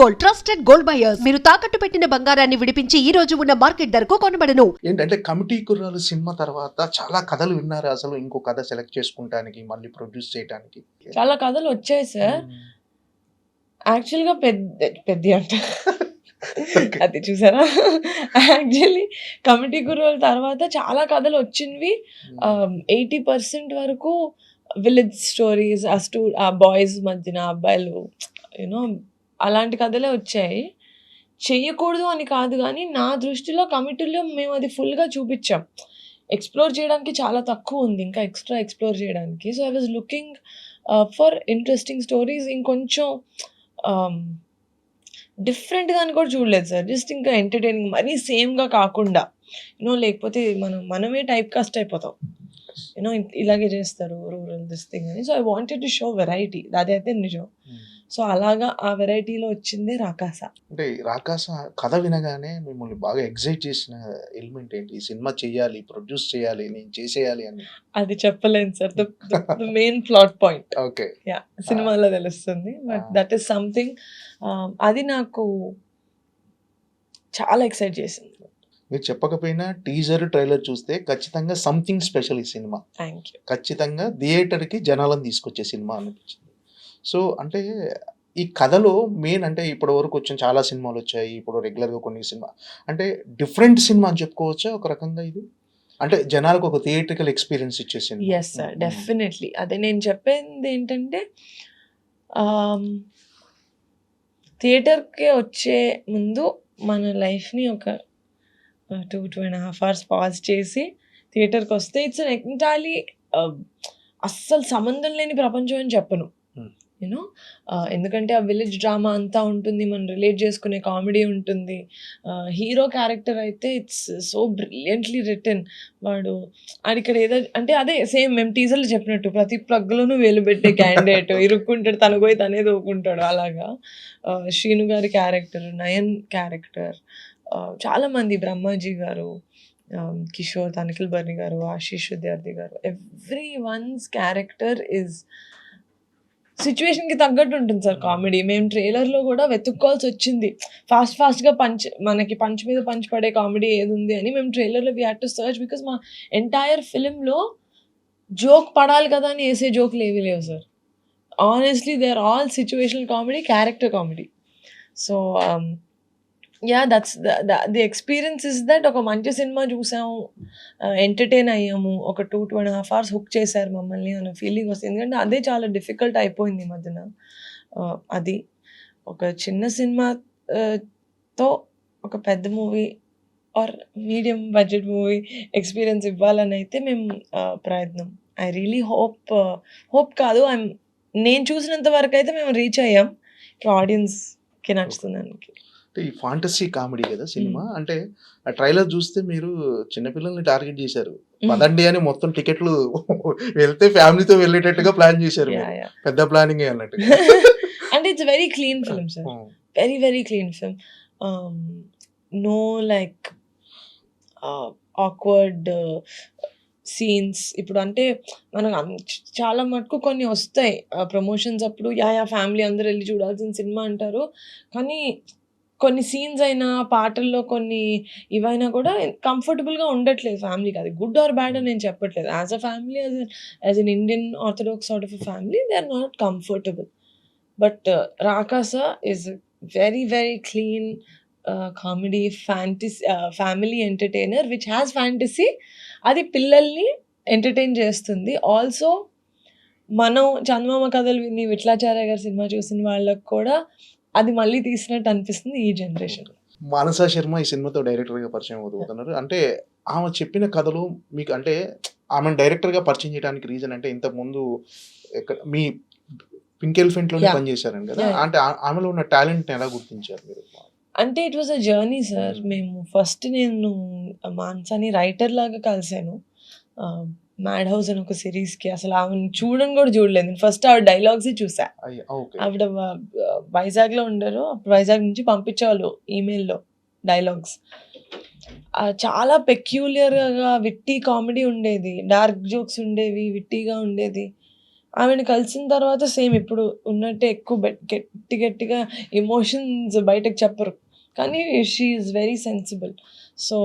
Gold, trusted gold buyers. మీరు తాకట్టు పెట్టిన బంగారాన్ని విడిపించి ఈ రోజు ఉన్న మార్కెట్ ధరకు కొనబడను. ఏంటంటే కమిటీ కుర్రాలు సినిమా తర్వాత చాలా కథలు విన్నారు. అసలు ఇంకో కథ సెలెక్ట్ చేసుకుంటానికి, మళ్ళీ ప్రొడ్యూస్ చేయడానికి చాలా కథలు వచ్చాయి సార్. యాక్చువల్గా పెద్ద అంట అది చూసారా. యాక్చువల్లీ కమిటీ కుర్రోల తర్వాత చాలా కథలు వచ్చినవి. 80% వరకు విలేజ్ స్టోరీస్, ఆ బాయ్స్ మధ్యన అబ్బాయిలు యూనో అలాంటి కథలే వచ్చాయి. చెయ్యకూడదు అని కాదు, కానీ నా దృష్టిలో కమిటీలో మేము అది ఫుల్గా చూపించాం. ఎక్స్ప్లోర్ చేయడానికి చాలా తక్కువ ఉంది, ఇంకా ఎక్స్ట్రా ఎక్స్ప్లోర్ చేయడానికి. So I was looking for interesting stories. ఇంకొంచెం డిఫరెంట్గా అని కూడా చూడలేదు సార్. జస్ట్ ఇంకా ఎంటర్టైనింగ్, మరీ సేమ్గా కాకుండా లేకపోతే మనమే టైప్ కాస్ట్ అయిపోతాం. ఇలాగే చేస్తారు రూరల్ దిస్ థింగ్ అని. So I wanted to show variety. అదైతే నిజం. సో అలాగా ఆ వెరైటీలో వచ్చిందే రాకాస. అంటే రాకాస కథ వినగానే మిమ్మల్ని బాగా ఎగ్జైట్ చేసిన ఎలిమెంట్ ఏంటి? ఈ సినిమా చేయాలి, ప్రొడ్యూస్ చేయాలి, నేను చేసేయాలి అని. అది చెప్పలేను sir. The main plot point okay, సినిమాలో తెలుస్తుంది. బట్ దట్ ఈస్ సంథింగ్, అది నాకు చాలా ఎక్సైట్ చేసింది. మీరు చెప్పకపోయినా టీజర్, ట్రైలర్ చూస్తే ఖచ్చితంగా సంథింగ్ స్పెషల్ ఈ సినిమా. Thank you. ఖచ్చితంగా థియేటర్కి జనాలను తీసుకొచ్చే సినిమా అనిపించింది. సో అంటే ఈ కథలో మెయిన్ అంటే ఇప్పటి వరకు వచ్చిన చాలా సినిమాలు వచ్చాయి, ఇప్పుడు రెగ్యులర్గా కొన్ని సినిమా అంటే డిఫరెంట్ సినిమా అని చెప్పుకోవచ్చా ఒక రకంగా ఇది? అంటే జనాలకు ఒక థియేట్రికల్ ఎక్స్పీరియన్స్ ఇచ్చేసింది. Yes sir, definitely. అదే నేను చెప్పేది ఏంటంటే, థియేటర్కి వచ్చే ముందు మన లైఫ్ని ఒక 2.5 hours పాజ్ చేసి థియేటర్కి వస్తే ఇట్స్ ఎంటైర్లీ అస్సలు సంబంధం లేని ప్రపంచం అని చెప్పను. ఎందుకంటే ఆ విలేజ్ డ్రామా అంతా ఉంటుంది, మనం రిలేట్ చేసుకునే కామెడీ ఉంటుంది. హీరో క్యారెక్టర్ అయితే ఇట్స్ సో బ్రిలియంట్లీ రిటర్న్. వాడు ఇక్కడ ఏదో అంటే అదే సేమ్ మేము టీజర్లు చెప్పినట్టు ప్రతి ప్లగ్లోనూ వేలు పెట్టే క్యాండిడేట్ ఇరుక్కుంటాడు, తన పోయి తనే దోకుంటాడు. అలాగా శ్రీను గారి క్యారెక్టర్, నయన్ క్యారెక్టర్, చాలామంది, బ్రహ్మాజీ గారు, కిషోర్, తనిఖిల్ బర్ని గారు, ఆశీష్ విద్యార్థి గారు, ఎవ్రీ వన్స్ క్యారెక్టర్ ఈజ్ సిచ్యువేషన్కి తగ్గట్టు ఉంటుంది సార్ కామెడీ. మేము ట్రైలర్లో కూడా వెతుక్కోవాల్సి వచ్చింది, ఫాస్ట్గా మనకి పంచ్ మీద పంచ్ పడే కామెడీ ఏది ఉంది అని. మేము ట్రైలర్లో we had to search, because మా ఎంటైర్ ఫిలింలో జోక్ పడాలి కదా అని వేసే జోక్లు ఏవి లేవు sir. Honestly they are all situational comedy, character comedy. So that's the experience is that. ఒక మంచి సినిమా చూసాము, ఎంటర్టైన్ అయ్యాము, ఒక 2.5 hours హుక్ చేశారు మమ్మల్ని అన్న ఫీలింగ్ వస్తుంది. ఎందుకంటే అదే చాలా డిఫికల్ట్ అయిపోయింది ఈ మధ్యన. అది ఒక చిన్న సినిమాతో ఒక పెద్ద movie are medium budget movie experience ఇవ్వాలని అయితే మేము ప్రయత్నం. ఐ రియలీ హోప్ కాదు, నేను చూసినంత వరకు అయితే మేము రీచ్ అయ్యాం. ఆడియన్స్కి నచ్చుతుందానికి. ఈ ఫాంటసీ కామెడీ కదా సినిమా. అంటే ఆ ట్రైలర్ చూస్తే మీరు చిన్నపిల్లల్ని టార్గెట్ చేశారు, పదండి అని మొత్తం టికెట్లు వెళ్తే ఫ్యామిలీతో వెళ్ళేటట్టుగా ప్లాన్ చేశారు. పెద్ద ప్లానింగ్ అన్నట్టు. అంటే it's very clean film sir, very very clean film. No like awkward scenes. ఇప్పుడు అంటే మనకు చాలా మటుకు కొన్ని వస్తాయి ప్రమోషన్స్ అప్పుడు, ఫ్యామిలీ అందరూ వెళ్ళి చూడాల్సిన సినిమా అంటారు, కానీ కొన్ని సీన్స్ అయినా పాటల్లో కొన్ని ఇవైనా కూడా కంఫర్టబుల్గా ఉండట్లేదు ఫ్యామిలీకి. అది గుడ్ ఆర్ బ్యాడ్ అని నేను చెప్పట్లేదు. As a family, as an Indian orthodox sort of a family, they are not comfortable. But Rakasa is very very clean comedy, family entertainer which has fantasy. అది పిల్లల్ని ఎంటర్టైన్ చేస్తుంది. ఆల్సో మనం చందమామ కథలు విని విట్లాచార్య గారి సినిమా చూసిన వాళ్ళకు కూడా అది మళ్ళీ తీసినట్టు అనిపిస్తుంది ఈ జనరేషన్. మానసా శర్మ ఈ సినిమాతో డైరెక్టర్గా పరిచయం అవుతున్నారు. అంటే ఆమె చెప్పిన కథలు మీకు, అంటే ఆమెను డైరెక్టర్గా పరిచయం చేయడానికి రీజన్ అంటే ఇంతకుముందు మీ పింక్ ఎలిఫెంట్లోనే పనిచేశారండి కదా. అంటే ఆమెలో ఉన్న టాలెంట్ని ఎలా గుర్తించారు మీరు? అంటే it was a journey sir. మేము ఫస్ట్ నేను మాన్సాని రైటర్ లాగా కలిసాను మ్యాడ్ హౌస్ అని ఒక సిరీస్కి. అసలు ఆమెను చూడని కూడా చూడలేదు నేను. ఫస్ట్ ఆవిడ డైలాగ్స్ చూసా. ఆవిడ వైజాగ్లో ఉండరు, అప్పుడు వైజాగ్ నుంచి పంపించేవాళ్ళు ఈమెయిల్లో డైలాగ్స్. చాలా పెక్యూలియర్గా విట్టి కామెడీ ఉండేది, డార్క్ జోక్స్ ఉండేవి, విట్టిగా ఉండేది. ఆమెను కలిసిన తర్వాత సేమ్ ఇప్పుడు ఉన్నట్టే ఎక్కువ గట్టిగా ఎమోషన్స్ బయటకు చెప్పరు. కానీ she is very sensible. So,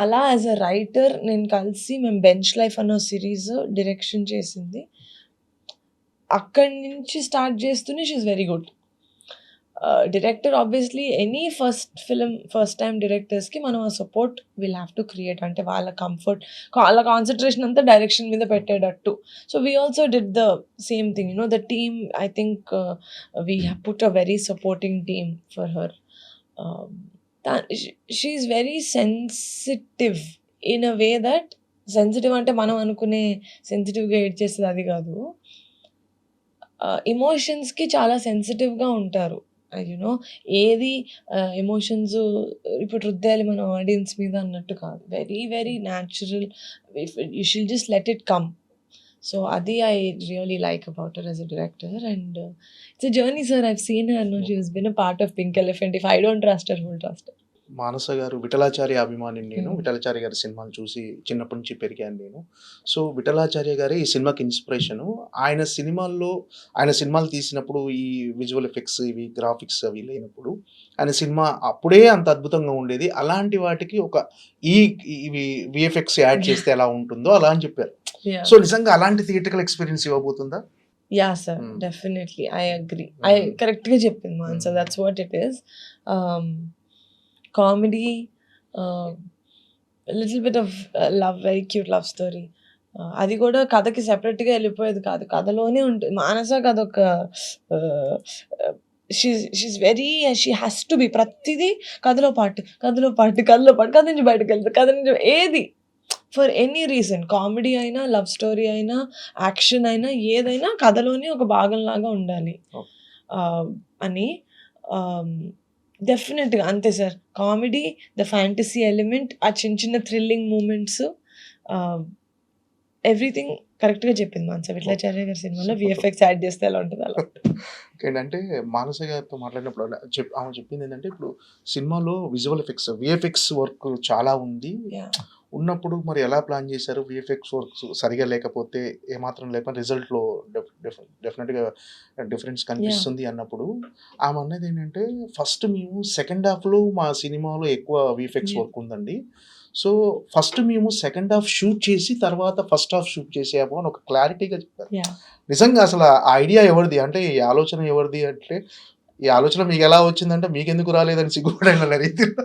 అలా యాజ్ ఎ రైటర్ నేను కలిసి మేము 'బెంచ్ లైఫ్' అన్న సిరీస్ డైరెక్షన్ చేసింది. అక్కడి నుంచి స్టార్ట్ చేస్తూనే she is very good. Director obviously any first time డైరెక్టర్స్‌కి మనం ఆ support will have to create. అంటే వాళ్ళ కంఫర్ట్, వాళ్ళ కాన్సంట్రేషన్ అంతా డైరెక్షన్ మీద పెట్టేటట్టు. So, we also did the same thing. The team I think we have put a very supporting team for her. She is very sensitive in a way that, sensitive అంటే మనం అనుకునే సెన్సిటివ్‌గా ఏడ్చేసేది అది కాదు. ఎమోషన్స్‌కి చాలా సెన్సిటివ్‌గా ఉంటారు. ఏది ఎమోషన్స్ ఇప్పుడు రుద్దాలి మనం ఆడియన్స్ మీద అన్నట్టు కాదు. Very very natural. You should just let it come. So, అది I really like about her as a director. And it's a journey sir. I've seen her. She has been a part of pink elephant. If I don't trust her, who'll trust her? Manasa garu Vithalacharya అభిమానిని నేను. Hmm. Vithalacharya గారి సినిమాలు చూసి చిన్నప్పటి నుంచి పెరిగాను నేను. So, Vithalacharya గారే ఈ సినిమాకి ఇన్స్పిరేషను. ఆయన సినిమాలు తీసినప్పుడు ఈ విజువల్ ఎఫెక్ట్స్, ఇవి గ్రాఫిక్స్ అవి లేనప్పుడు ఆయన సినిమా అప్పుడే అంత అద్భుతంగా ఉండేది. అలాంటి వాటికి ఇవి విఎఫ్ఎక్స్ యాడ్ చేస్తే ఎలా ఉంటుందో అలా అని చెప్పారు. Yeah. సో, నిజంగా అలాంటి థియేట్రికల్ ఎక్స్పీరియన్స్ ఇవ్వబోతుందా? Yeah, sir. Hmm. Definitely. I agree. Hmm. I correctగా చెప్పింది మా answer. That's what it is. Comedy, a little bit of love, very cute love story. అది కూడా కథకి సెపరేట్గా వెళ్ళిపోయేది కాదు. కథలోనే ఉంటుంది. మానస కథ ఒక she's very, she has to be ప్రతిదీ కథలో పాటు కథ నుంచి బయటకు వెళ్తుంది. కథ నుంచి ఏది ఫర్ ఎనీ రీజన్, కామెడీ అయినా, లవ్ స్టోరీ అయినా, యాక్షన్ అయినా, ఏదైనా కథలోనే ఒక భాగంలాగా ఉండాలి అని. డెఫినెట్గా అంతే sir. Comedy, the fantasy element, ఆ చిన్న థ్రిల్లింగ్ మూమెంట్స్, ఎవ్రీథింగ్ కరెక్ట్గా చెప్పింది మానస. విఠలాచార్య గారి సినిమాలో విఎఫ్ఎక్స్ యాడ్ చేస్తే ఎలా ఉంటుంది అలా. ఏంటంటే మానస గారితో మాట్లాడినప్పుడు ఆమె చెప్పింది ఏంటంటే, ఇప్పుడు సినిమాలో విజువల్ ఎఫెక్ట్స్, విఎఫ్ఎక్స్ వర్క్ చాలా ఉంది. ఉన్నప్పుడు మరి ఎలా ప్లాన్ చేశారు? విఎఫ్ఎక్స్ వర్క్స్ సరిగా లేకపోతే, ఏమాత్రం లేకపోతే రిజల్ట్లో డెఫినెట్గా డిఫరెన్స్ కనిపిస్తుంది అన్నప్పుడు ఆమె అన్నది ఏంటంటే, ఫస్ట్ మేము సెకండ్ హాఫ్లో మా సినిమాలో ఎక్కువ విఎఫ్ఎక్స్ వర్క్ ఉందండి. సో, ఫస్ట్ మేము సెకండ్ హాఫ్ షూట్ చేసి తర్వాత ఫస్ట్ హాఫ్ షూట్ చేసాము అని ఒక క్లారిటీగా చెప్పారు. నిజంగా అసలు ఆ ఐడియా ఎవరిది? అంటే ఈ ఆలోచన ఎవరిది అంటే, ఈ ఆలోచన మీకు ఎలా వచ్చిందంటే మీకెందుకు రాలేదని సిగ్గుపడిన రీతిలో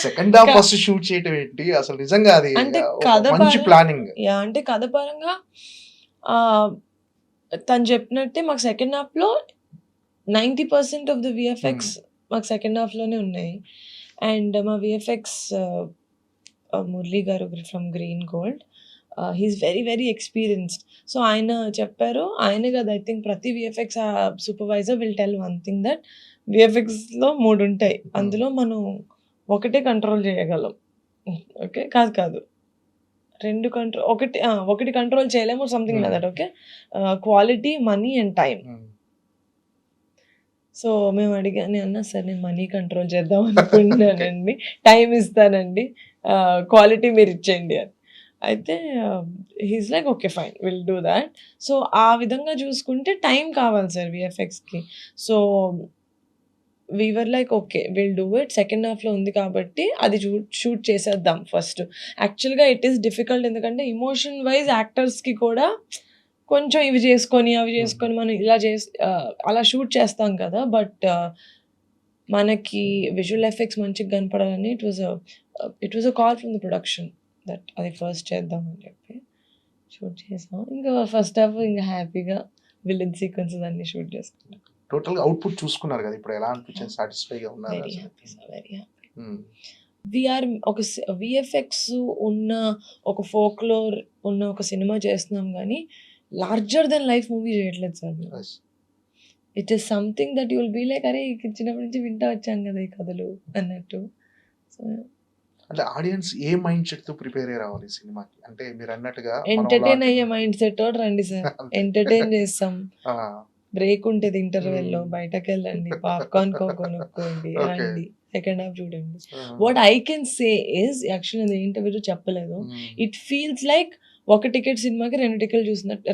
సెకండ్ హాఫ్ ఫస్ట్ షూట్ చేయటం ఏంటి అసలు? నిజంగా అది అంటే మంచి ప్లానింగ్. అంటే కథ పరంగా తను చెప్పినట్టే మాకు సెకండ్ హాఫ్లో 90% ఆఫ్ ద విఎఫ్ఎక్స్ మాకు సెకండ్ హాఫ్లోనే ఉన్నాయి. అండ్ మా VFX Murali garu from Green Gold, he's very very experienced. So, ఆయన చెప్పారు, ఆయన కదా ఐ థింక్ ప్రతి VFX supervisor will tell one thing that విఎఫ్ఎక్స్లో 3 ఉంటాయి. అందులో మనం ఒకటే కంట్రోల్ చేయగలం. ఓకే, కాదు 2 కంట్రోల్, ఒకటి కంట్రోల్ చేయలేము, something like that. Okay, quality, money and time. So, మేము నేను అన్నా సార్ నేను మనీ కంట్రోల్ చేద్దాం అనుకుంటున్నానండి, టైం ఇస్తానండి, క్వాలిటీ మీరు ఇచ్చేయండి అని. అయితే he's like okay fine, will do that. So, ఆ విధంగా చూసుకుంటే టైం కావాలి సార్ విఎఫ్ఎక్స్కి. So, we were like okay will do it. Second హాఫ్లో ఉంది కాబట్టి అది షూట్ చేసేద్దాం ఫస్ట్. యాక్చువల్గా ఇట్ ఈస్ డిఫికల్ట్, ఎందుకంటే ఇమోషన్ వైజ్ యాక్టర్స్కి కూడా కొంచెం ఇవి చేసుకొని అవి చేసుకొని మనం ఇలా అలా షూట్ చేస్తాం కదా. బట్ మనకి విజువల్ ఎఫెక్ట్స్ మంచిగా కనపడాలని it was a call from the production that అది ఫస్ట్ చేద్దాం అని చెప్పి షూట్ చేసాం. ఇంకా ఫస్ట్ హాఫ్ ఇంకా హ్యాపీగా విలన్ సీక్వెన్సెస్ అన్ని షూట్ చేసుకున్నాం. టోటల్గా అవుట్పుట్ చూసుకున్నారు కదా, ఇప్పుడు ఎలా అనిపించింది? సాటిస్ఫైగా ఉన్నారు? Very happy sir, very happy. We're ఒక విఎఫ్ఎక్స్ ఉన్న ఒక ఫోక్లోర్ ఉన్న ఒక సినిమా చేస్తున్నాం కానీ లార్జర్ దెన్ లైఫ్ మూవీ చేయట్లేదు sir. It is something that you will be like, అరే చిన్నప్పటి నుంచి వింటా వచ్చాను కదా ఈ కథలు అన్నట్టు. సో, అంటే ఆడియన్స్ ఏ మైండ్ సెట్ తో ప్రిపేర్ అయ్యి రావాలి సినిమాకి? అంటే మీరు అన్నట్టుగా ఎంటర్టైన్ అయ్యే మైండ్ సెట్ తోటి రండి సార్. ఎంటర్టైన్ చేస్తాం, బ్రేక్ ఉంటుంది ఇంటర్వెల్లో, బయటకు వెళ్ళండి, పాప్కార్న్ కొనుక్కోండి, రండి, సెకండ్ హాఫ్ చూడండి. What I can say is, actually నేను ఇంటర్వ్యూలో చెప్పలేదు, ఇట్ ఫీల్స్ లైక్ ఒక టికెట్ సినిమాకి 2 టికెట్లు చూసినట్టు,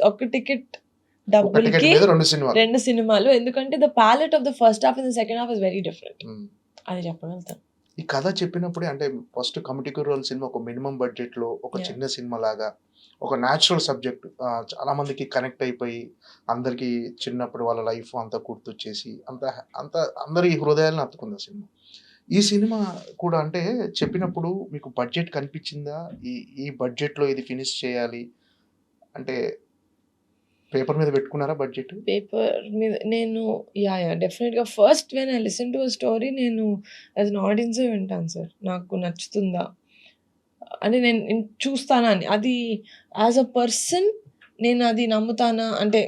ఒక టికెట్ ఒక టికెట్ డబ్బులకి మీద 2 సినిమాలు. 2 సినిమాలు. ఎందుకంటే the palette of the first half and the second half is very different. Hmm. అది చెప్పగలుగుతాను. ఈ కథ చెప్పినప్పుడే అంటే ఫస్ట్ 'కమిటీ కుర్రోళ్ళు' సినిమా ఒక మినిమమ్ బడ్జెట్‌లో ఒక యాహ్! చిన్న సినిమాలాగా ఒక న్యాచురల్ సబ్జెక్ట్ చాలా మందికి కనెక్ట్ అయిపోయి అందరికీ చిన్నప్పుడు వాళ్ళ లైఫ్ అంతా గుర్తొచ్చేసి అంత అంత అందరి హృదయాలను హత్తుకుంది ఆ సినిమా. ఈ సినిమా కూడా అంటే చెప్పినప్పుడు మీకు బడ్జెట్ కనిపించిందా? ఈ ఈ బడ్జెట్‌లో ఇది ఫినిష్ చేయాలి అంటే పేపర్ మీద పెట్టుకున్నారా బడ్జెట్? పేపర్ మీద నేను యాహ్! డెఫినిట్‌గా first when I listen to a story నేను యాస్ ఎన్ ఆడియన్సే వింటాను సార్. నాకు నచ్చుతుందా? అంటే నేను చూస్తానా అని. అది యాస్ ఎ పర్సన్ నేను అది నమ్ముతానా అంటే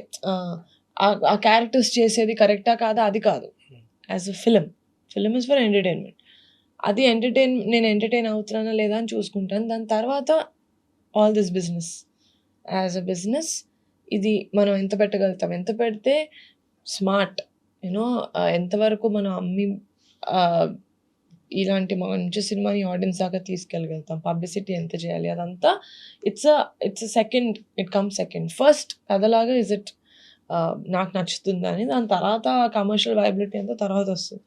ఆ క్యారెక్టర్స్ చేసేది కరెక్టా కాదా అది కాదు. As a film is for entertainment. అది నేను ఎంటర్‌టైన్ అవుతున్నానా లేదా అని చూసుకుంటాను. దాని తర్వాత all this business. As a business ఇది మనం ఎంత పెట్టగలుగుతాం? ఎంత పెడితే స్మార్ట్ ఎంతవరకు మనం అమ్మి ఆహ్, ఇలాంటి మంచి సినిమాని ఆడియన్స్ దాకా తీసుకెళ్ళగలుగుతాం? పబ్లిసిటీ ఎంత చేయాలి? అదంతా it's a second, it comes second. First కథలాగా నాకు నచ్చుతుందా అని, దాని తర్వాత కమర్షియల్ వైబిలిటీ అంతా తర్వాత వస్తుంది.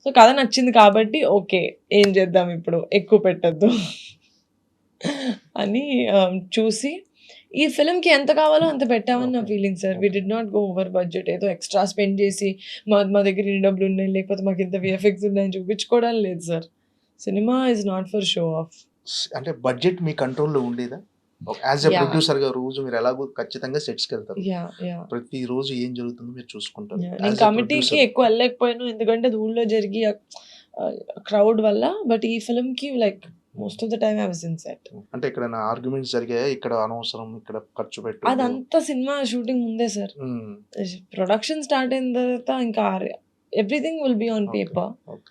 సో, కథ నచ్చింది కాబట్టి ఓకే. ఏం చేద్దాం ఇప్పుడు? ఎక్కువ పెట్టొద్దు అని చూసి ఈ ఫిల్మ్‌కి ఎంత కావాలో అంత పెట్టామని నా okay. Feeling sir. We did not go over budget. ఏదో ఎక్స్‌ట్రా స్పెండ్ చేసి మా దగ్గర ఇన్ని డబ్బులున్నాయి, లేకపోతే మాకింత వీఎఫ్ఎక్స్ ఉన్నాయని చూపించుకోవడం లేదు సార్. సినిమా is not for show off. అంటే బడ్జెట్ మీ కంట్రోల్‌లో ఉండేదా? As a yeah! ప్రొడ్యూసర్‌గా రోజు మీరు ఎలాగో ఖచ్చితంగా సెట్స్‌కెళ్తారు. యాహ్! ప్రతిరోజు ఏం జరుగుతుందో మీరు చూసుకుంటారు. నేను యాస్ ఎ కమిటీకి ప్రొడ్యూసర్. ఎక్కువ వెళ్ళలేకపోయాను. ఎందుకంటే అది ఊళ్ళో జరిగి క్రౌడ్ వల్ల. బట్ ఈ ఫిల్మ్‌కి like most of the time I was in set. అంటే ఎక్కడైనా ఆర్గ్యుమెంట్స్ జరిగాయా? ఇక్కడ అనవసరం, ఇక్కడ ఖర్చు పెట్టొద్దు. అదంతా సినిమా షూటింగ్ ముందే సార్. హ్మ్. ప్రొడక్షన్ స్టార్ట్ అయిన తర్వాత ఇంకా everything will be on okay. Paper. Okay.